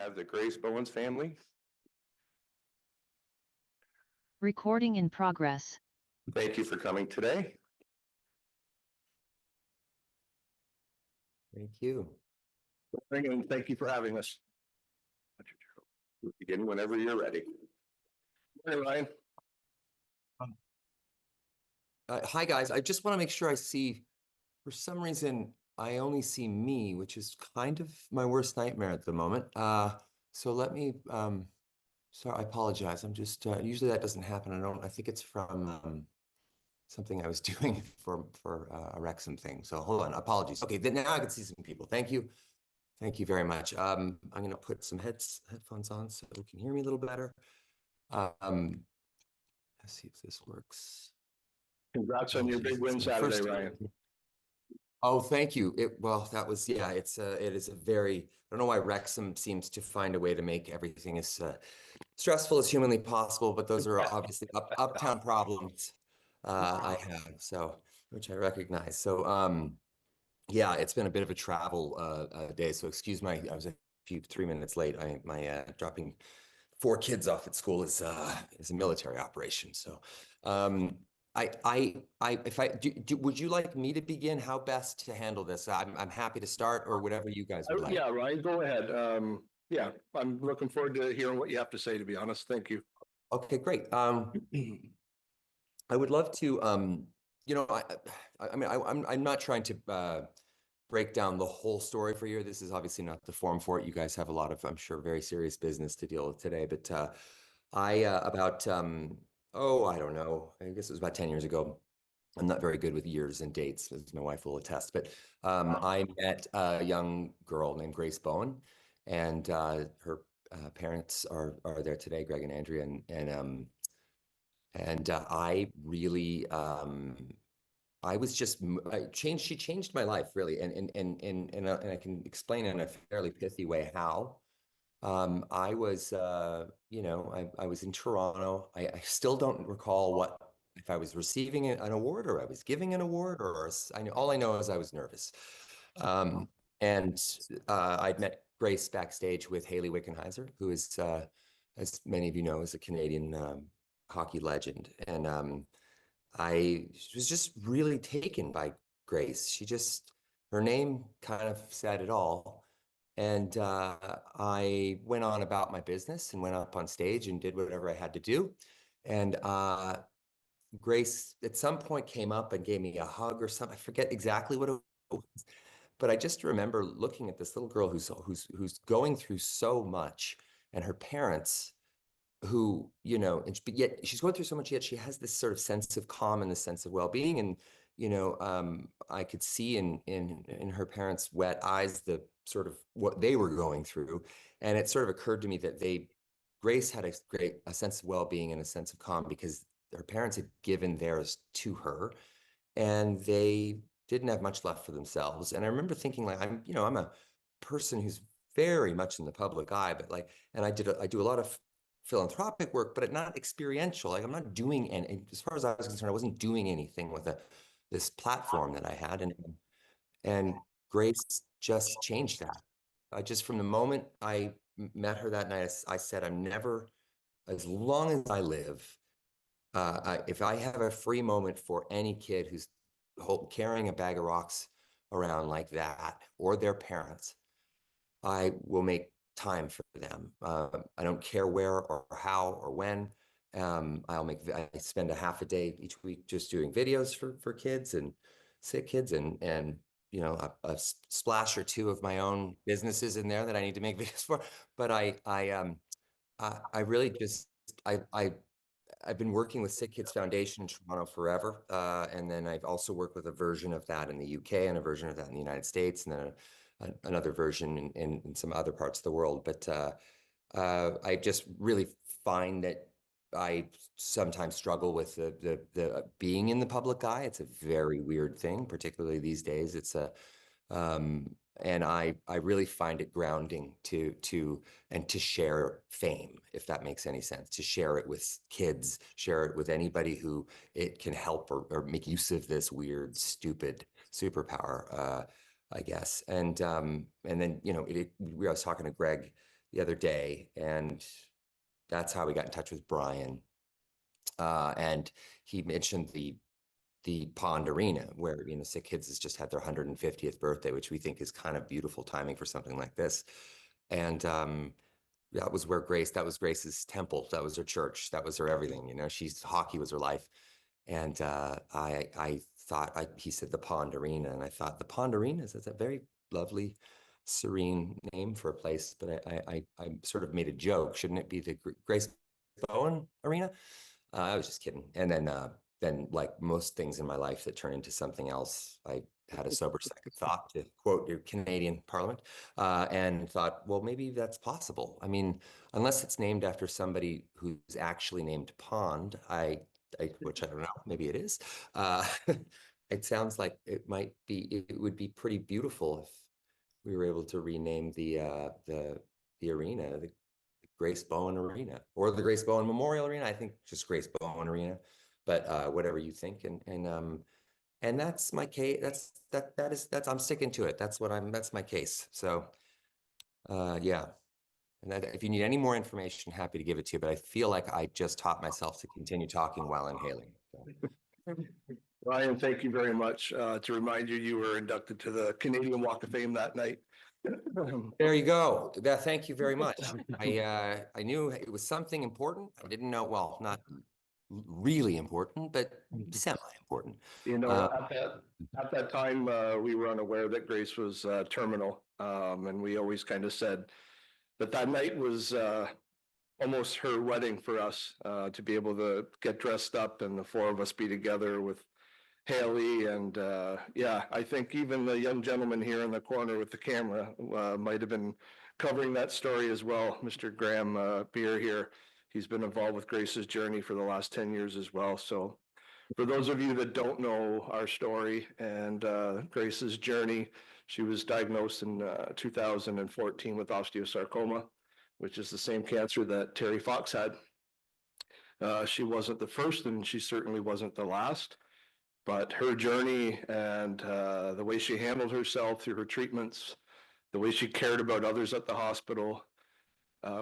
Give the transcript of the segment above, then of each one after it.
have the Grace Bowens family. Recording in progress. Thank you for coming today. Thank you. And thank you for having us. We'll begin whenever you're ready. Hey, Ryan. Hi, guys. I just want to make sure I see, for some reason, I only see me, which is kind of my worst nightmare at the moment. So let me, sorry, I apologize. I'm just, usually that doesn't happen. I think it's from something I was doing for a Wrexham thing. So hold on, apologies. Okay, then now I can see some people. Thank you. Thank you very much. I'm going to put some headphones on so you can hear me a little better. Let's see if this works. Congrats on your big win Saturday, Ryan. Oh, thank you. Well, that was, yeah, it is a very, I don't know why Wrexham seems to find a way to make everything as stressful as humanly possible, but those are obviously uptown problems I have, so, which I recognize. So, yeah, it's been a bit of a travel day, so excuse I was a few 3 minutes late. My dropping 4 kids off at school is a military operation. So, would you like me to begin? How best to handle this? I'm happy to start, or whatever you guys would like. Yeah, Ryan, go ahead. Yeah, I'm looking forward to hearing what you have to say, to be honest. Thank you. Okay, great. I would love to, you know, I'm not trying to break down the whole story for you. This is obviously not the forum for it. You guys have a lot of, I'm sure, very serious business to deal with today. But I don't know, I guess it was about 10 years ago. I'm not very good with years and dates, as my wife will attest. But I met a young girl named Grace Bowen, and her parents are there today, Greg and Andrea, and I really. I was just, she changed my life really. And I can explain in a fairly pithy way how. I was, you know, I was in Toronto. I still don't recall if I was receiving an award or I was giving an award, or all I know is I was nervous. And I'd met Grace backstage with Hayley Wickenheiser, who is, as many of you know, is a Canadian hockey legend. And I was just really taken by Grace. Her name kind of said it all. And I went on about my business and went up on stage and did whatever I had to do. And Grace at some point came up and gave me a hug or something. I forget exactly what it was, but I just remember looking at this little girl who's going through so much, and her parents, who, you know, but yet she's going through so much, yet she has this sort of sense of calm and this sense of well-being. And, you know, I could see in her parents' wet eyes the sort of what they were going through. And it sort of occurred to me that Grace had a sense of well-being and a sense of calm because her parents had given theirs to her, and they didn't have much left for themselves. And I remember thinking, like, I'm a person who's very much in the public eye, but like, and I do a lot of philanthropic work, but not experiential. Like, I'm not doing any, as far as I was concerned, I wasn't doing anything with this platform that I had. And Grace just changed that. From the moment I met her that night, I said, I'm never, as long as I live, if I have a free moment for any kid who's carrying a bag of rocks around like that, or their parents, I will make time for them. I don't care where or how or when. I spend a half a day each week just doing videos for kids and sick kids, and you know, a splash or two of my own businesses in there that I need to make videos for. But I really just I've been working with Sick Kids Foundation in Toronto forever, and then I've also worked with a version of that in the UK and a version of that in the United States, and then another version in some other parts of the world. But I just really find that I sometimes struggle with the being in the public eye. It's a very weird thing, particularly these days. It's and I really find it grounding to share fame, if that makes any sense, to share it with kids, share it with anybody who it can help or make use of this weird, stupid superpower, I guess. And then, you know, I was talking to Greg the other day, and that's how we got in touch with Brian. And he mentioned the Pond Arena, where, you know, Sick Kids has just had their 150th birthday, which we think is kind of beautiful timing for something like this. And that was where that was Grace's temple. That was her church. That was her everything. You know, hockey was her life. And I thought, he said the Pond Arena, and I thought the Pond Arena is a very lovely, serene name for a place. But I sort of made a joke. Shouldn't it be the Grace Bowen Arena? I was just kidding. And then like most things in my life that turn into something else, I had a sober second thought, to quote your Canadian Parliament, and thought, well, maybe that's possible. I mean, unless it's named after somebody who's actually named Pond, which I don't know, maybe it is. It sounds like it would be pretty beautiful if we were able to rename the arena, the Grace Bowen Arena, or the Grace Bowen Memorial Arena. I think just Grace Bowen Arena, but whatever you think. And that's my case. I'm sticking to it. That's my case. So yeah. And if you need any more information, happy to give it to you. But I feel like I just taught myself to continue talking while inhaling. So. Ryan, thank you very much. To remind you, you were inducted to the Canadian Walk of Fame that night. There you go. Thank you very much. I knew it was something important. I didn't know, well, not really important, but semi-important. You know, at that time, we were unaware that Grace was terminal, and we always kind of said that night was almost her wedding for us, to be able to get dressed up and the four of us be together with Haley. And yeah, I think even the young gentleman here in the corner with the camera might have been covering that story as well. Mr. Graham Beer here, he's been involved with Grace's journey for the last 10 years as well. So for those of you that don't know our story and Grace's journey, she was diagnosed in 2014 with osteosarcoma, which is the same cancer that Terry Fox had. She wasn't the first, and she certainly wasn't the last. But her journey and the way she handled herself through her treatments, the way she cared about others at the hospital.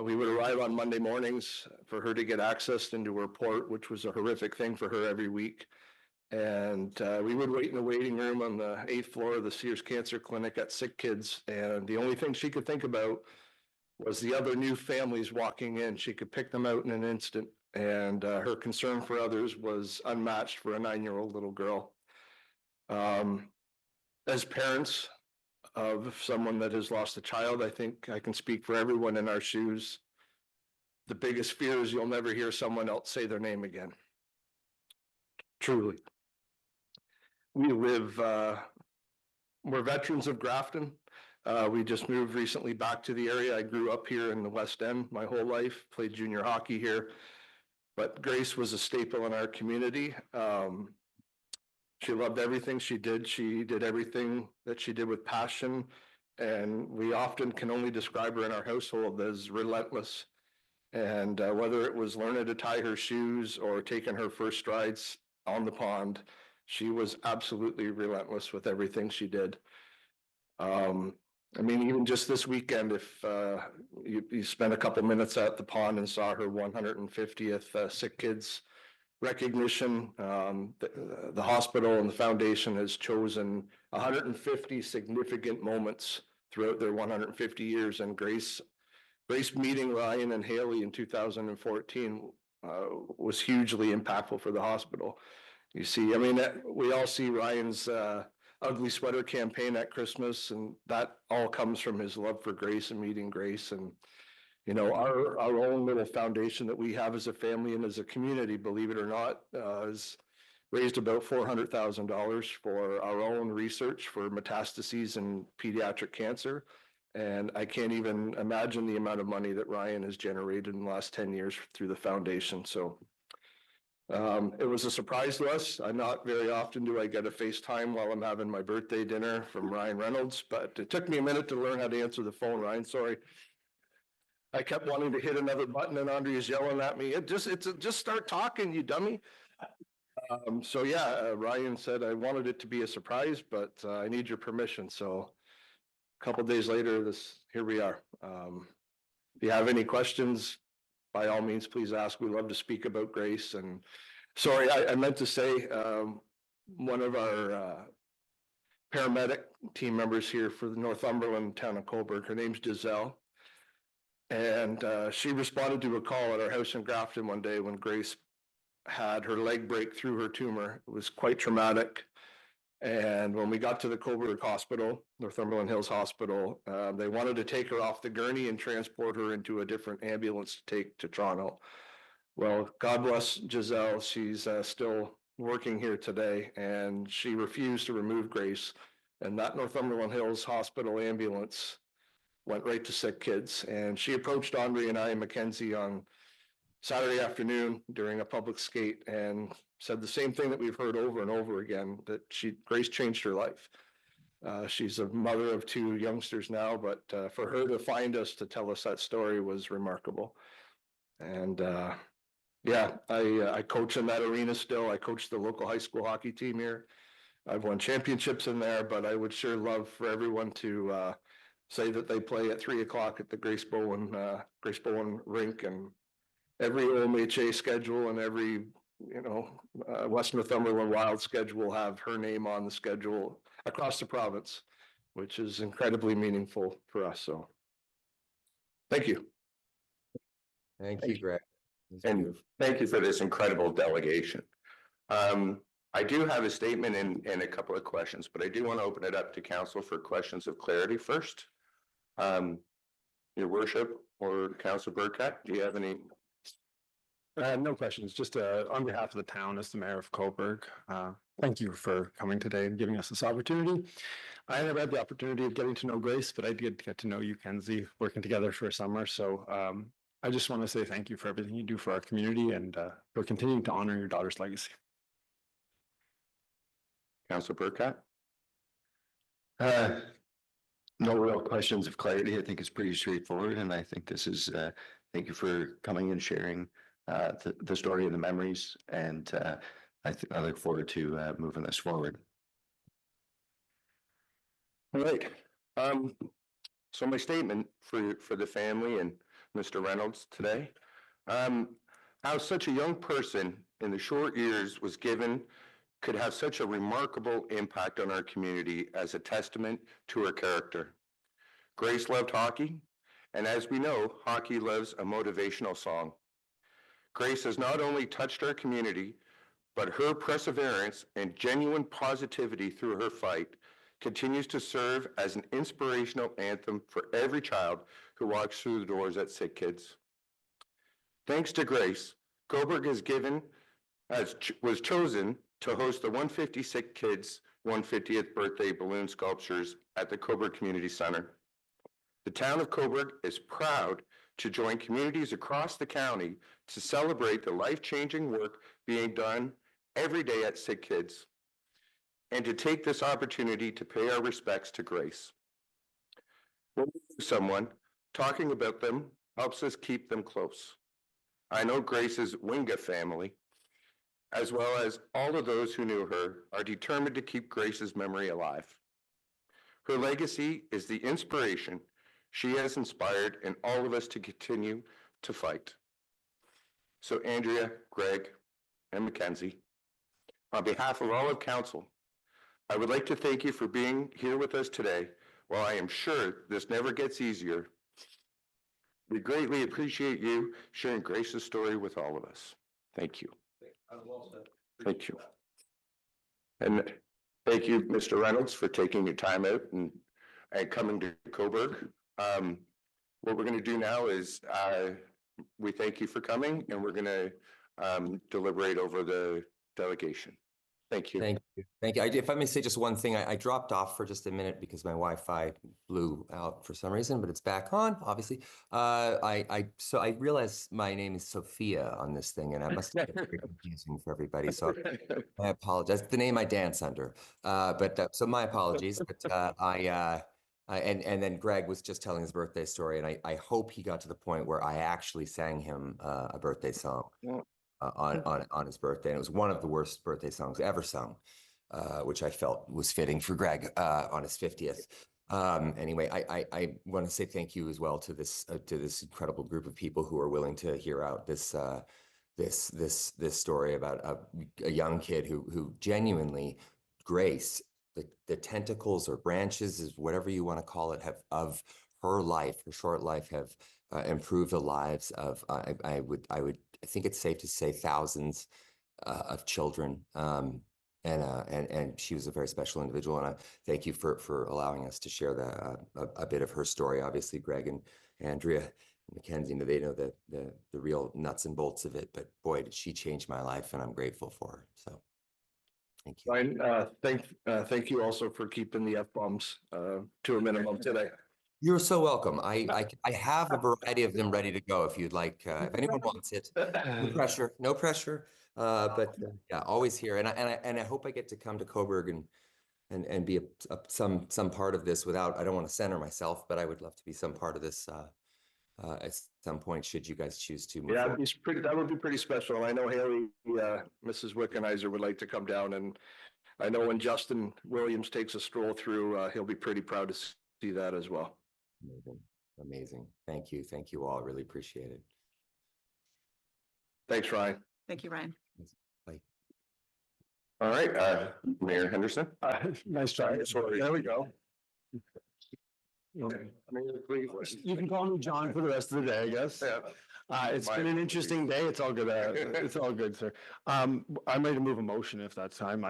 We would arrive on Monday mornings for her to get access into her port, which was a horrific thing for her every week. And we would wait in the waiting room on the 8th floor of the Sears Cancer Clinic at Sick Kids. And the only thing she could think about was the other new families walking in. She could pick them out in an instant. And her concern for others was unmatched for a 9-year-old little girl. As parents of someone that has lost a child, I think I can speak for everyone in our shoes. The biggest fear is you'll never hear someone else say their name again. Truly. We're veterans of Grafton. We just moved recently back to the area. I grew up here in the West End my whole life, played junior hockey here. But Grace was a staple in our community. She loved everything she did. She did everything that she did with passion. And we often can only describe her in our household as relentless. And whether it was learning to tie her shoes or taking her first strides on the pond, she was absolutely relentless with everything she did. I mean, even just this weekend, if you spent a couple minutes at the pond and saw her 150th Sick Kids recognition, the hospital and the foundation has chosen 150 significant moments throughout their 150 years. And Grace meeting Ryan and Haley in 2014 was hugely impactful for the hospital. You see, I mean, we all see Ryan's ugly sweater campaign at Christmas, and that all comes from his love for Grace and meeting Grace. And you know, our own little foundation that we have as a family and as a community, believe it or not, has raised about $400,000 for our own research for metastases and pediatric cancer. And I can't even imagine the amount of money that Ryan has generated in the last 10 years through the foundation. So it was a surprise to us. Not very often do I get a FaceTime while I'm having my birthday dinner from Ryan Reynolds, but it took me a minute to learn how to answer the phone, Ryan. Sorry. I kept wanting to hit another button and Andrea's yelling at me. Just start talking, you dummy. So yeah, Ryan said I wanted it to be a surprise, but I need your permission. So a couple of days later, here we are. if you have any questions, by all means, please ask. We love to speak about Grace. And sorry, I meant to say, one of our paramedic team members here for the Northumberland town of Coburg, her name's Giselle. And she responded to a call at our house in Grafton one day when Grace had her leg break through her tumor. It was quite traumatic. And when we got to the Coburg Hospital, Northumberland Hills Hospital, they wanted to take her off the gurney and transport her into a different ambulance to take to Toronto. Well, God bless Giselle. She's still working here today, and she refused to remove Grace. And that Northumberland Hills Hospital ambulance went right to sick kids. And she approached Andre and I and Mackenzie on Saturday afternoon during a public skate and said the same thing that we've heard over and over again, that Grace changed her life. She's a mother of 2 youngsters now, but for her to find us to tell us that story was remarkable. And yeah, I coach in that arena still. I coach the local high school hockey team here. I've won championships in there, but I would sure love for everyone to say that they play at 3:00 at the Grace Bowen rink, and every OMHA schedule and every, West Northumberland Wild schedule will have her name on the schedule across the province, which is incredibly meaningful for us. So thank you. Thank you, Greg. And thank you for this incredible delegation. I do have a statement and a couple of questions, but I do want to open it up to council for questions of clarity first. Your worship or Councillor Burkett, do you have any? No questions, just on behalf of the town as the mayor of Coburg, thank you for coming today and giving us this opportunity. I never had the opportunity of getting to know Grace, but I did get to know you, Kenzie, working together for a summer. So I just want to say thank you for everything you do for our community and for continuing to honor your daughter's legacy. Councillor Burkett? No real questions of clarity. I think it's pretty straightforward, and I think this is, thank you for coming and sharing the story and the memories, and I look forward to moving this forward. All right. So my statement for the family and Mr. Reynolds today, how such a young person in the short years was given could have such a remarkable impact on our community as a testament to her character. Grace loved hockey, and as we know, hockey loves a motivational song. Grace has not only touched our community, but her perseverance and genuine positivity through her fight continues to serve as an inspirational anthem for every child who walks through the doors at Sick Kids. Thanks to Grace, Coburg was chosen to host the 150 Sick Kids 150th birthday balloon sculptures at the Coburg Community Center. The town of Coburg is proud to join communities across the county to celebrate the life-changing work being done every day at Sick Kids, and to take this opportunity to pay our respects to Grace. When we lose someone, talking about them helps us keep them close. I know Grace's Winga family, as well as all of those who knew her, are determined to keep Grace's memory alive. Her legacy is the inspiration she has inspired in all of us to continue to fight. So Andrea, Greg, and Mackenzie, on behalf of all of council, I would like to thank you for being here with us today. While I am sure this never gets easier, we greatly appreciate you sharing Grace's story with all of us. Thank you. Thank you. And thank you, Mr. Reynolds, for taking your time out and coming to Coburg. What we're going to do now is we thank you for coming, and we're going to deliberate over the delegation. Thank you. Thank you. Thank you. If I may say just one thing, I dropped off for just a minute because my Wi-Fi blew out for some reason, but it's back on, obviously. So I realized my name is Sophia on this thing, and I must have been very confusing for everybody. So I apologize. It's the name I dance under. So my apologies. But and then Greg was just telling his birthday story, and I hope he got to the point where I actually sang him a birthday song. Yeah. On his birthday, and it was one of the worst birthday songs ever sung, which I felt was fitting for Greg on his 50th. Anyway, I want to say thank you as well to this incredible group of people who are willing to hear out this story about a young kid who genuinely, Grace, the tentacles or branches, is whatever you want to call it, have of her life, her short life, have improved the lives of I think it's safe to say thousands of children. And she was a very special individual, and I thank you for allowing us to share a bit of her story. Obviously, Greg and Andrea and Mackenzie, they know the real nuts and bolts of it. But boy, did she change my life, and I'm grateful for her. So, thank you. Ryan, thank you also for keeping the F-bombs to a minimum today. You're so welcome. I have a variety of them ready to go if you'd like. If anyone wants it, no pressure, no pressure. But yeah, always here, and I hope I get to come to Coburg and be some part of this without. I don't want to center myself, but I would love to be some part of this at some point. Should you guys choose to move Yeah, forward. that would be pretty special. I know Haley, Mrs. Wickenheiser would like to come down, and I know when Justin Williams takes a stroll through, he'll be pretty proud to see that as well. Amazing, amazing. Thank you all. Really appreciate it. Thanks, Ryan. Thank you, Ryan. Bye. All right, Mayor Henderson. Nice try. Sorry. There we go. Okay. You can call me John for the rest of the day, I guess. Yeah. It's been an interesting day. It's all good. It's all good, sir. I'm ready to move a motion if that's time.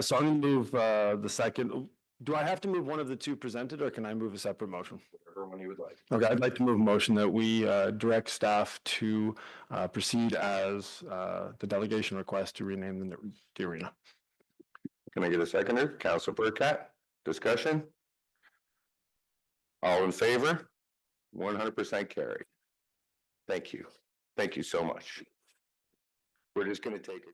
So I'm gonna move the second. Do I have to move one of the two presented, or can I move a separate motion? Whatever one you would like. Okay, I'd like to move a motion that we direct staff to proceed as the delegation request to rename the arena. Can I get a seconder? Council Burkett, discussion? All in favor? 100% carried. Thank you. Thank you so much. We're just going to take a